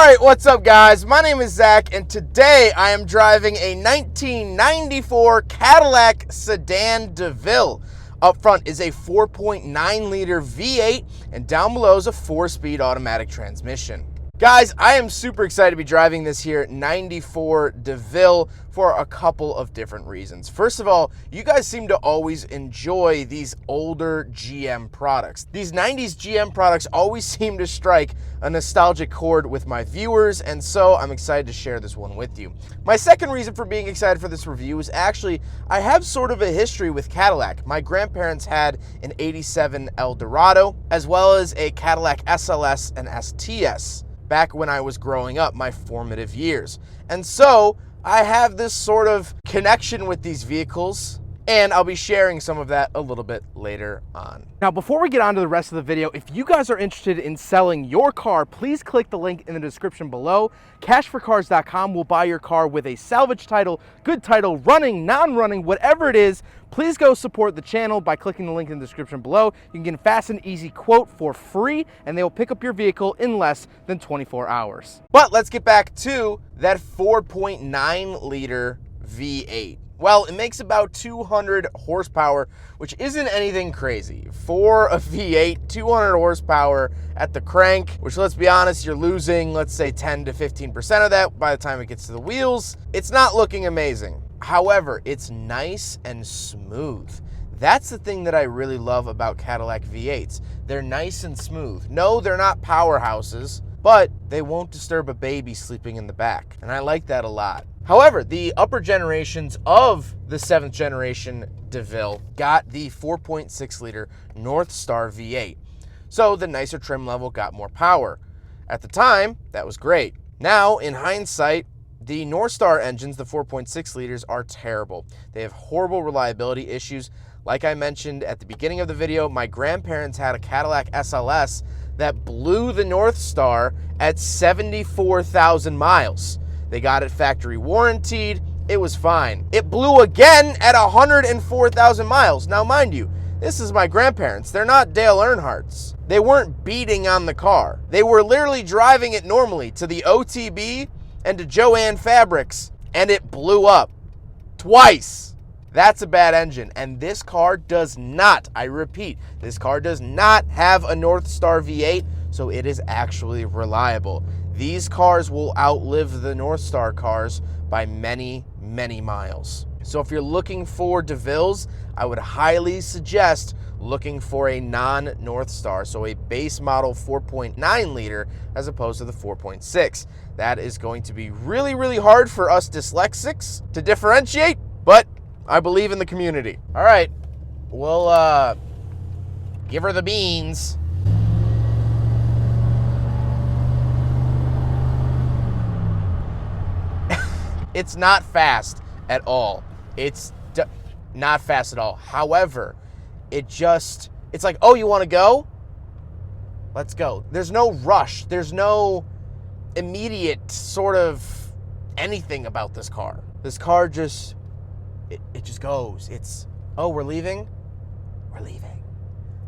Alright, what's up guys? My name is Zach and today I am driving a 1994 Cadillac Sedan DeVille. Up front is a 4.9 liter V8 and down below is a 4-speed automatic transmission. Guys, I am super excited to be driving this here 94 DeVille for a couple of different reasons. First of all, you guys seem to always enjoy these older GM products. These 90s GM products always seem to strike a nostalgic chord with my viewers, and so I'm excited to share this one with you. My second reason for being excited for this review is actually I have sort of a history with Cadillac. My grandparents had an 87 Eldorado as well as a Cadillac SLS and STS back when I was growing up, my formative years. And so I have this sort of connection with these vehicles, and I'll be sharing some of that a little bit later on. Now, before we get on to the rest of the video, if you guys are interested in selling your car, please click the link in the description below. Cashforcars.com will buy your car with a salvage title, good title, running, non-running, whatever it is. Please go support the channel by clicking the link in the description below. You can get a fast and easy quote for free, and they will pick up your vehicle in less than 24 hours. But let's get back to that 4.9 liter V8. Well, it makes about 200 horsepower, which isn't anything crazy. For a V8, 200 horsepower at the crank, which, let's be honest, you're losing, let's say 10 to 15% of that by the time it gets to the wheels. It's not looking amazing. However, it's nice and smooth. That's the thing that I really love about Cadillac V8s. They're nice and smooth. No, they're not powerhouses, but they won't disturb a baby sleeping in the back, and I like that a lot. However, the upper generations of the 7th generation DeVille got the 4.6 liter North Star V8, so the nicer trim level got more power. At the time, that was great. Now, in hindsight, the North Star engines, the 4.6 liters, are terrible. They have horrible reliability issues. Like I mentioned at the beginning of the video, my grandparents had a Cadillac SLS that blew the North Star at 74,000 miles. They got it factory warranted. It was fine. It blew again at 104,000 miles. Now, mind you, this is my grandparents. They're not Dale Earnhardt's. They weren't beating on the car. They were literally driving it normally to the OTB and to Joann Fabrics, and it blew up twice. That's a bad engine, and this car does not, I repeat, this car does not have a North Star V8, so it is actually reliable. These cars will outlive the North Star cars by many, many miles. So if you're looking for DeVilles, I would highly suggest looking for a non-North Star, so a base model 4.9 liter as opposed to the 4.6. That is going to be really, really hard for us dyslexics to differentiate, but I believe in the community. All right, we'll give her the beans. It's not fast at all. It's not fast at all. However, it's like, oh, you want to go? Let's go. There's no rush. There's no immediate sort of anything about this car. This car just, it just goes. It's, oh, we're leaving? We're leaving.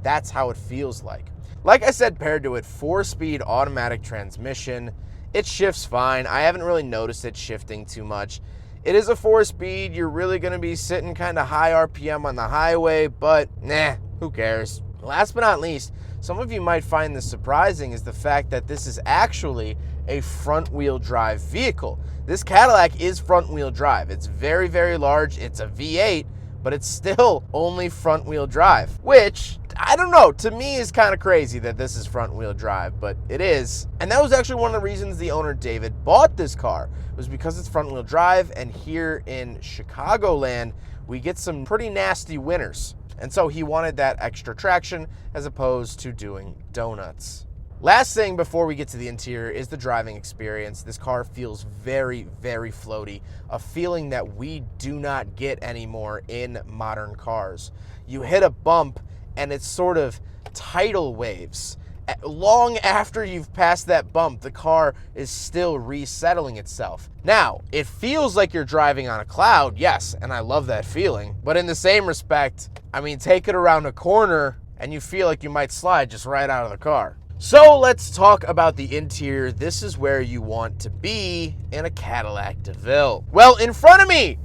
That's how it feels like. Like I said, paired to it, 4-speed automatic transmission. It shifts fine. I haven't really noticed it shifting too much. It is a 4-speed. You're really going to be sitting kind of high RPM on the highway, but nah, who cares? Last but not least, some of you might find this surprising is the fact that this is actually a front-wheel drive vehicle. This Cadillac is front-wheel drive. It's very, very large. It's a V8, but it's still only front-wheel drive, which, I don't know, to me is kind of crazy that this is front-wheel drive, but it is. And that was actually one of the reasons the owner, David, bought this car, was because it's front-wheel drive, and here in Chicagoland, we get some pretty nasty winters. And so he wanted that extra traction as opposed to doing donuts. Last thing before we get to the interior is the driving experience. This car feels very, very floaty, a feeling that we do not get anymore in modern cars. You hit a bump and it's sort of tidal waves. Long after you've passed that bump, the car is still resettling itself. Now, it feels like you're driving on a cloud, yes, and I love that feeling. But in the same respect, I mean, take it around a corner and you feel like you might slide just right out of the car. So let's talk about the interior. This is where you want to be in a Cadillac DeVille. Well, in front of me,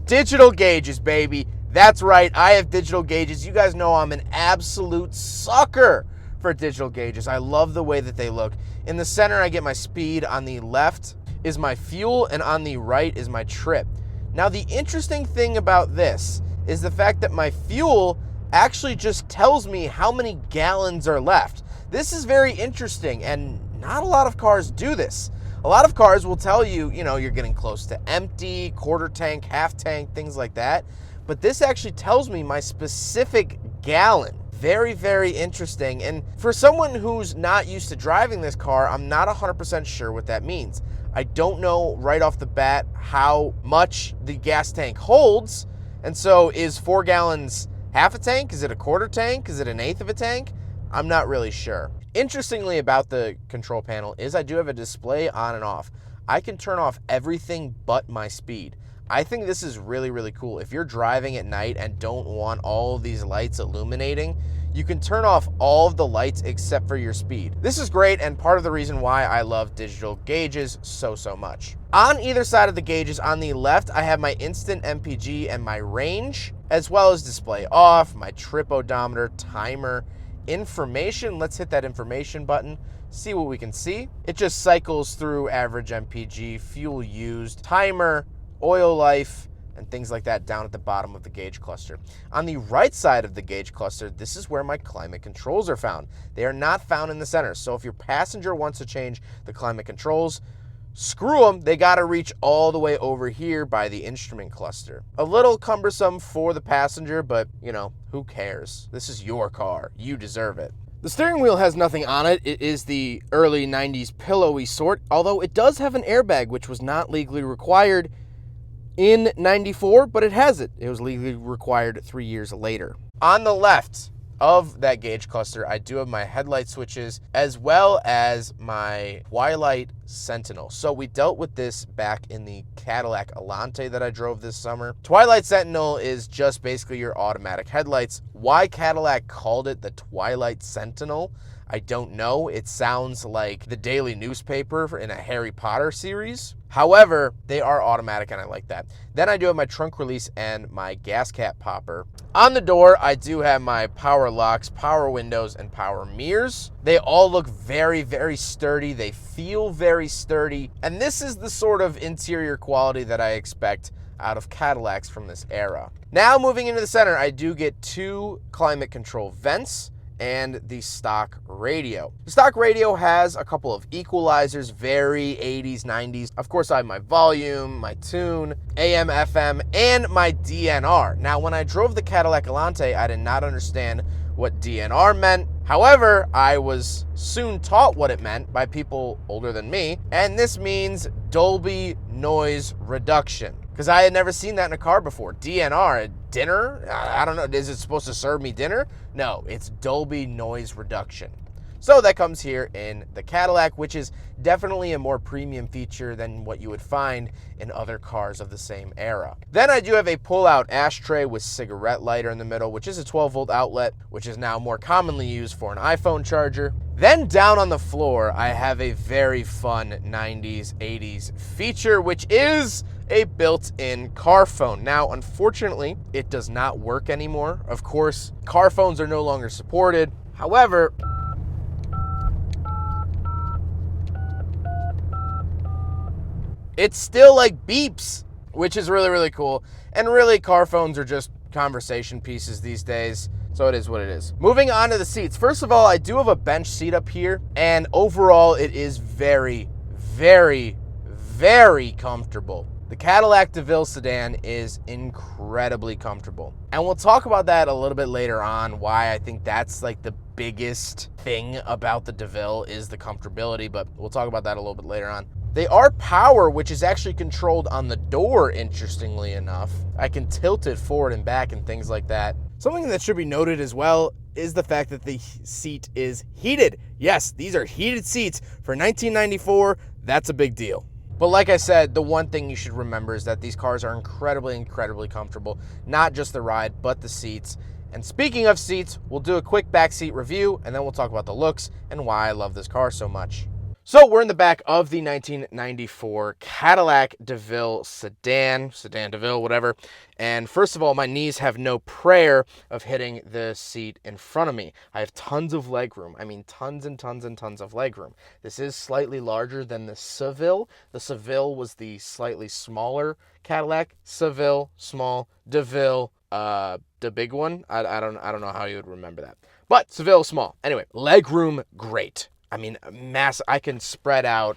digital gauges, baby. That's right, I have digital gauges. You guys know I'm an absolute sucker for digital gauges. I love the way that they look. In the center, I get my speed. On the left is my fuel, and on the right is my trip. Now, the interesting thing about this is the fact that my fuel actually just tells me how many gallons are left. This is very interesting, and not a lot of cars do this. A lot of cars will tell you, you're getting close to empty, quarter tank, half tank, things like that. But this actually tells me my specific gallon. Very, very interesting. And for someone who's not used to driving this car, I'm not 100% sure what that means. I don't know right off the bat how much the gas tank holds. And so is 4 gallons half a tank? Is it a quarter tank? Is it an eighth of a tank? I'm not really sure. Interestingly about the control panel is I do have a display on and off. I can turn off everything but my speed. I think this is really, really cool. If you're driving at night and don't want all of these lights illuminating, you can turn off all of the lights except for your speed. This is great, and part of the reason why I love digital gauges so much. On either side of the gauges, on the left, I have my instant MPG and my range, as well as display off, my trip odometer, timer, information. Let's hit that information button, see what we can see. It just cycles through average MPG, fuel used, timer, oil life, and things like that down at the bottom of the gauge cluster. On the right side of the gauge cluster, this is where my climate controls are found. They are not found in the center. So if your passenger wants to change the climate controls, screw them, they gotta reach all the way over here by the instrument cluster. A little cumbersome for the passenger, but who cares? This is your car, you deserve it. The steering wheel has nothing on it. It is the early 90s pillowy sort, although it does have an airbag, which was not legally required in 94, but it has it. It was legally required 3 years later. On the left of that gauge cluster, I do have my headlight switches as well as my Twilight Sentinel. So we dealt with this back in the Cadillac Elante that I drove this summer. Twilight Sentinel is just basically your automatic headlights. Why Cadillac called it the Twilight Sentinel, I don't know. It sounds like the daily newspaper in a Harry Potter series. However, they are automatic, and I like that. Then I do have my trunk release and my gas cap popper. On the door, I do have my power locks, power windows, and power mirrors. They all look very, very sturdy. They feel very sturdy. And this is the sort of interior quality that I expect out of Cadillacs from this era. Now, moving into the center, I do get 2 climate control vents and the stock radio. The stock radio has a couple of equalizers, very 80s, 90s. Of course, I have my volume, my tune, AM, FM, and my DNR. Now, when I drove the Cadillac Elante, I did not understand what DNR meant. However, I was soon taught what it meant by people older than me, and this means Dolby Noise Reduction. Because I had never seen that in a car before. DNR, dinner? I don't know, is it supposed to serve me dinner? No, it's Dolby Noise Reduction. So that comes here in the Cadillac, which is definitely a more premium feature than what you would find in other cars of the same era. Then I do have a pull-out ashtray with cigarette lighter in the middle, which is a 12-volt outlet, which is now more commonly used for an iPhone charger. Then down on the floor, I have a very fun 90s, 80s feature, which is a built-in car phone. Now, unfortunately, it does not work anymore. Of course, car phones are no longer supported. However, it still beeps, which is really, really cool. And really, car phones are just conversation pieces these days. So it is what it is. Moving on to the seats. First of all, I do have a bench seat up here, and overall it is very, very, very comfortable. The Cadillac DeVille sedan is incredibly comfortable. And we'll talk about that a little bit later on, why I think that's the biggest thing about the DeVille is the comfortability, but we'll talk about that a little bit later on. They are power, which is actually controlled on the door, interestingly enough. I can tilt it forward and back and things like that. Something that should be noted as well is the fact that the seat is heated. Yes, these are heated seats. For 1994, that's a big deal. But like I said, the one thing you should remember is that these cars are incredibly, incredibly comfortable. Not just the ride, but the seats. And speaking of seats, we'll do a quick backseat review, and then we'll talk about the looks and why I love this car so much. So we're in the back of the 1994 Cadillac DeVille Sedan DeVille, whatever. And first of all, my knees have no prayer of hitting the seat in front of me. I have tons of leg room. I mean, tons and tons and tons of leg room. This is slightly larger than the Seville. The Seville was the slightly smaller Cadillac. Seville, small. DeVille, the big one. I don't know how you would remember that. But Seville, small. Anyway, leg room, great. I mean, I can spread out,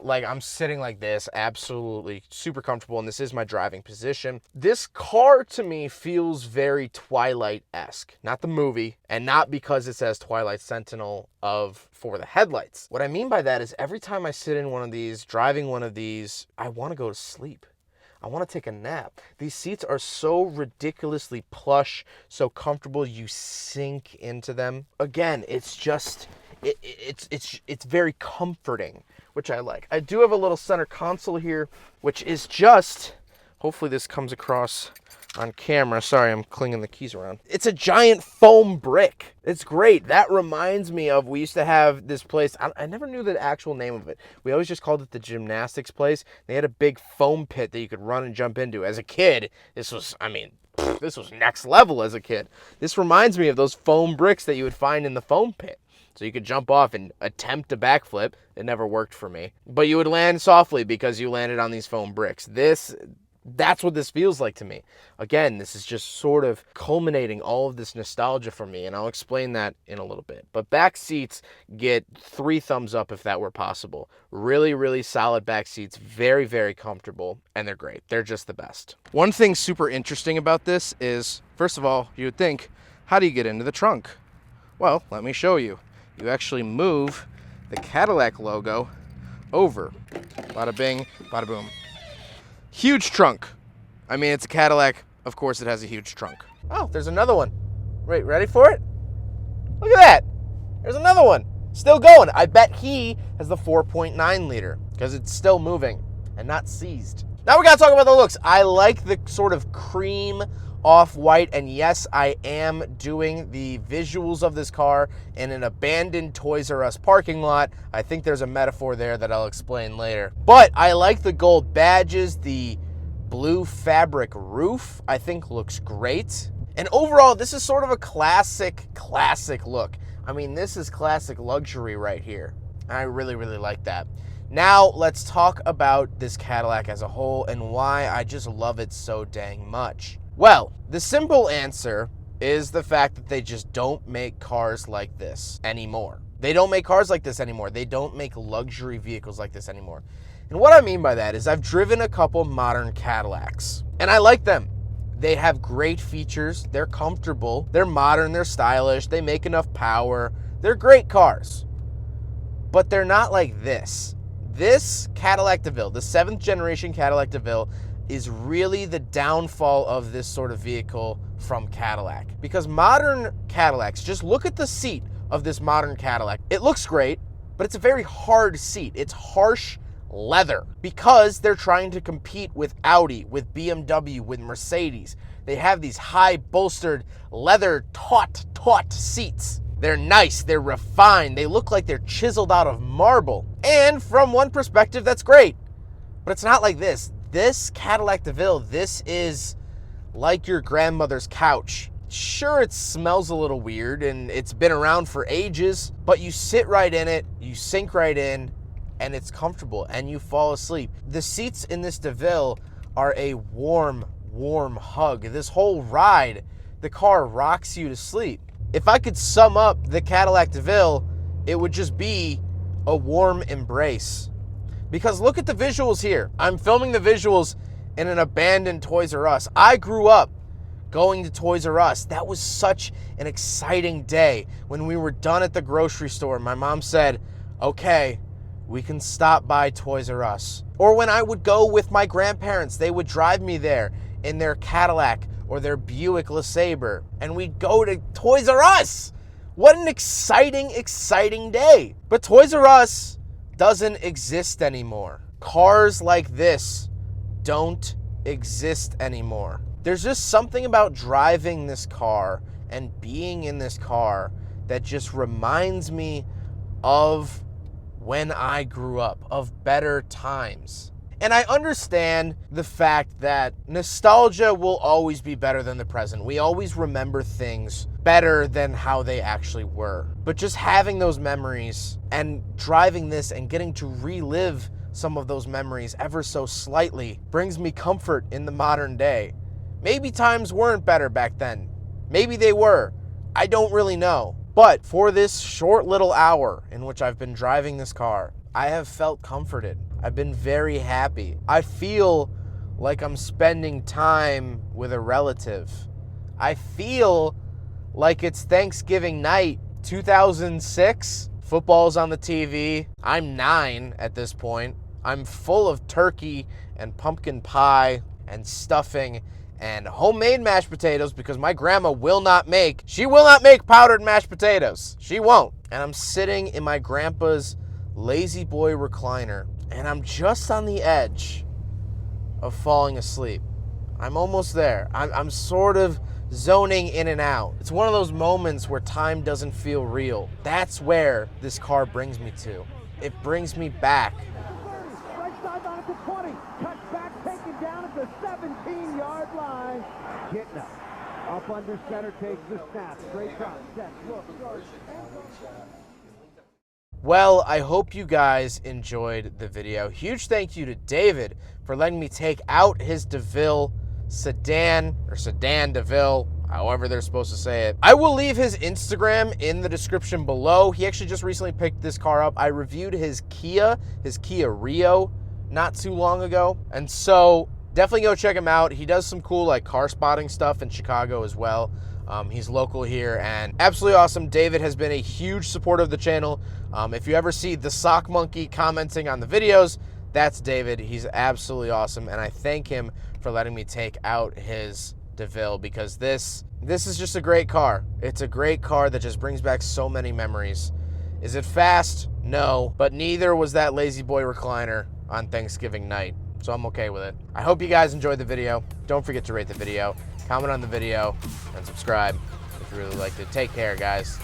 like I'm sitting like this, absolutely super comfortable, and this is my driving position. This car to me feels very Twilight-esque, not the movie, and not because it says Twilight Sentinel for the headlights. What I mean by that is every time I sit in one of these, driving one of these, I want to go to sleep. I want to take a nap. These seats are so ridiculously plush, so comfortable, you sink into them. Again, it's just... It's very comforting, which I like. I do have a little center console here, which is just, hopefully this comes across on camera. Sorry, I'm clinging the keys around. It's a giant foam brick. It's great. That reminds me of, we used to have this place. I never knew the actual name of it. We always just called it the gymnastics place. They had a big foam pit that you could run and jump into. As a kid, this was next level as a kid. This reminds me of those foam bricks that you would find in the foam pit. So you could jump off and attempt a backflip. It never worked for me. But you would land softly because you landed on these foam bricks. That's what this feels like to me. Again, this is just sort of culminating all of this nostalgia for me, and I'll explain that in a little bit. But back seats get 3 thumbs up if that were possible. Really, really solid back seats, very, very comfortable, and they're great. They're just the best. One thing super interesting about this is, first of all, you would think, how do you get into the trunk? Well, let me show you. You actually move the Cadillac logo over. Bada bing, bada boom. Huge trunk. I mean, it's a Cadillac. Of course, it has a huge trunk. Oh, there's another one. Wait, ready for it? Look at that. There's another one. Still going. I bet he has the 4.9 liter because it's still moving and not seized. Now we got to talk about the looks. I like the sort of cream off-white, and yes, I am doing the visuals of this car in an abandoned Toys R Us parking lot. I think there's a metaphor there that I'll explain later. But I like the gold badges, the blue fabric roof, I think looks great. And overall, this is sort of a classic look. I mean, this is classic luxury right here. I really, really like that. Now, let's talk about this Cadillac as a whole and why I just love it so dang much. Well, the simple answer is the fact that they just don't make cars like this anymore. They don't make cars like this anymore. They don't make luxury vehicles like this anymore. And what I mean by that is I've driven a couple modern Cadillacs, and I like them. They have great features. They're comfortable. They're modern. They're stylish. They make enough power. They're great cars. But they're not like this. This Cadillac DeVille, the 7th generation Cadillac DeVille, is really the downfall of this sort of vehicle from Cadillac. Because modern Cadillacs, just look at the seat of this modern Cadillac. It looks great, but it's a very hard seat. It's harsh leather because they're trying to compete with Audi, with BMW, with Mercedes. They have these high bolstered leather taut seats. They're nice, they're refined, they look like they're chiseled out of marble. And from one perspective, that's great. But it's not like this. This Cadillac DeVille, this is like your grandmother's couch. Sure, it smells a little weird and it's been around for ages, but you sit right in it, you sink right in, and it's comfortable and you fall asleep. The seats in this DeVille are a warm hug. This whole ride, the car rocks you to sleep. If I could sum up the Cadillac DeVille, it would just be a warm embrace. Because look at the visuals here. I'm filming the visuals in an abandoned Toys R Us. I grew up going to Toys R Us. That was such an exciting day. When we were done at the grocery store, my mom said, okay, we can stop by Toys R Us. Or when I would go with my grandparents, they would drive me there in their Cadillac or their Buick LeSabre, and we'd go to Toys R Us. What an exciting day. But Toys R Us doesn't exist anymore. Cars like this don't exist anymore. There's just something about driving this car and being in this car that just reminds me of when I grew up, of better times. And I understand the fact that nostalgia will always be better than the present. We always remember things better than how they actually were. But just having those memories and driving this and getting to relive some of those memories ever so slightly brings me comfort in the modern day. Maybe times weren't better back then. Maybe they were. I don't really know. But for this short little hour in which I've been driving this car, I have felt comforted. I've been very happy. I feel like I'm spending time with a relative. I feel like it's Thanksgiving night, 2006. Football's on the TV. I'm 9 at this point. I'm full of turkey and pumpkin pie and stuffing and homemade mashed potatoes because my grandma will not make powdered mashed potatoes. She won't. And I'm sitting in my grandpa's lazy boy recliner, and I'm just on the edge of falling asleep. I'm almost there. I'm sort of zoning in and out. It's one of those moments where time doesn't feel real. That's where this car brings me to. It brings me back. Right sideline at the 20. Cut back, taken down at the 17-yard line. Kitna up under center, takes the snap. Straight shot, set, look. Well, I hope you guys enjoyed the video. Huge thank you to David for letting me take out his DeVille Sedan, or Sedan DeVille, however they're supposed to say it. I will leave his Instagram in the description below. He actually just recently picked this car up. I reviewed his Kia Rio, not too long ago. And so definitely go check him out. He does some cool like car spotting stuff in Chicago as well. He's local here and absolutely awesome. David has been a huge supporter of the channel. If you ever see the sock monkey commenting on the videos, that's David. He's absolutely awesome, and I thank him for letting me take out his DeVille because this is just a great car. It's a great car that just brings back so many memories. Is it fast? No, but neither was that lazy boy recliner on Thanksgiving night, so I'm okay with it. I hope you guys enjoyed the video. Don't forget to rate the video, comment on the video, and subscribe if you really liked it. Take care, guys.